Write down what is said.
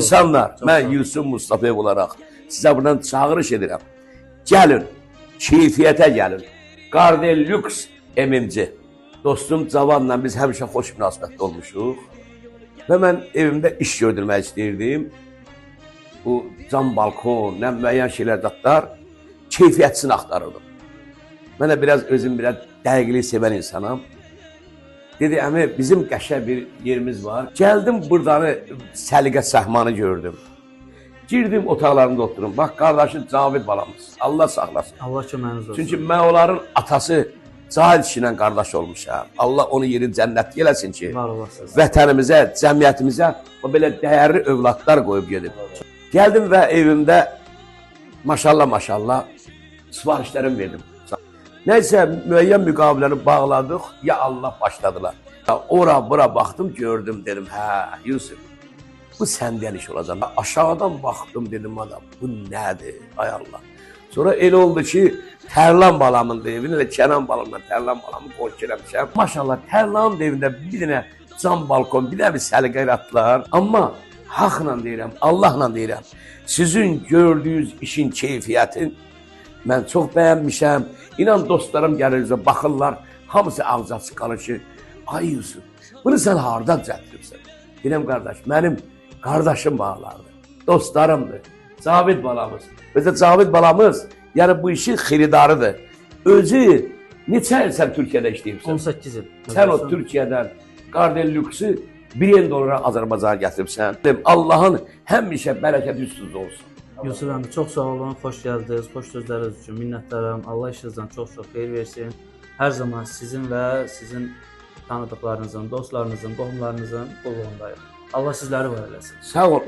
İnsanlar, mən Yusuf Mustafayev olaraq sizə buradan çağırış edirəm. Gəlin, keyfiyyətə gəlin. Gardel Lüks MMC. Dostum Cavanla biz həmişə xoş münasibətdə olmuşuq. Və mən evimdə iş gördürmək istəyirdim. Bu cam balkon, nə müəyyən şeylər datlar, keyfiyyətsini axtarırdım. Mənə biraz özüm biraz dəqiqliyi sevən insanam. Dedi, əmi, bizim qəşəng bir yerimiz var. Gəldim, buradanı səliqə səhmanı gördüm. Girdim, otaqlarında oturum. Bax, qardaşı Cavid balamız. Allah saxlasın. Allah köməyiniz olsun. Çünki mən onların atası Cahid kişi ilə qardaş olmuşam. Allah onu yeri cənnət eləsin ki, vətənimizə, cəmiyyətimizə o belə dəyərli övladlar qoyub gedib. Gəldim və evimdə maşallah sifarişlərim verdim. Nəysə, müəyyən müqaviləni bağladıq, ya Allah başladılar. Ora, bura baxdım, gördüm, dedim, hə, Yusuf, bu səndən iş olacaq. Aşağıdan baxdım, dedim, adam, bu nədir, ay Allah. Sonra elə oldu ki, Tərlan balamın evini, elə Kənan balamla Tərlan balamı qoş eləmişəm. Maşallah, Tərlanın evində bir dənə cam balkon, bir dənə bir səliqə yaratdılar. Amma haqla deyirəm, Allahla deyirəm, sizin gördüyünüz işin keyfiyyətin mən çox bəyənmişəm. İnan dostlarım gəlir, baxırlar, hamısı ağzı açıq qalır ki, ay Yusuf, bunu sən hardan gətiribsən? Deyirəm, qardaş, mənim qardaşım bağlardır, dostlarımdır, Cavid balamız. Özə Cavid balamız, yəni bu işin xiridarıdır. Özü neçə il sən Türkiyədə işləyibsən? 18 il. Sən o Türkiyədən Gardel Lüksü $1 dolara Azərbaycana gətiribsən. Allahın həmişə bərəkəti üstünüzdə olsun. Yusuf əmi, çox sağ olun, xoş gəldiniz, xoş sözləriniz üçün minnətdaram. Allah işinizdən çox-çox xeyir versin. Hər zaman sizin və sizin tanıdıqlarınızın, dostlarınızın, qohumlarınızın qulluğundayıq. Allah sizləri var eləsin. Sağ ol.